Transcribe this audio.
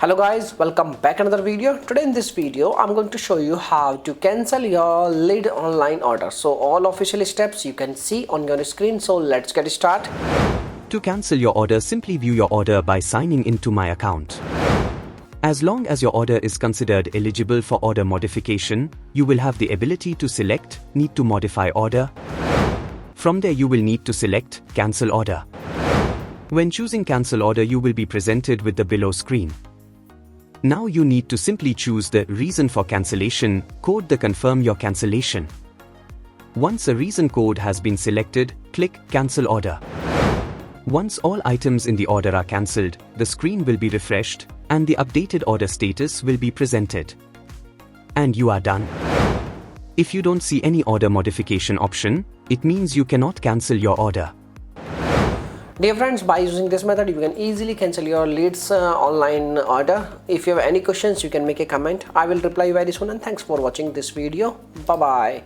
Hello guys, welcome back another video. Today in this video I'm going to show you how to cancel your lead online order. So all official steps you can see on your screen. So let's get started. To cancel your order, simply view your order by signing into my account. As long as your order is considered eligible for order modification, you will have the ability to select Need to modify order. From there you will need to select Cancel order. When choosing Cancel order, you will be presented with the below screen. Now you need to simply choose the reason for cancellation code to confirm your cancellation. Once a reason code has been selected, click Cancel order. Once all items in the order are cancelled, the screen will be refreshed and the updated order status will be presented. And you are done. If you don't see any order modification option, it means you cannot cancel your order. Dear friends, by using this method you can easily cancel your leads online order. If you have any questions you can make a comment. I will reply very soon, and thanks for watching this video. Bye bye.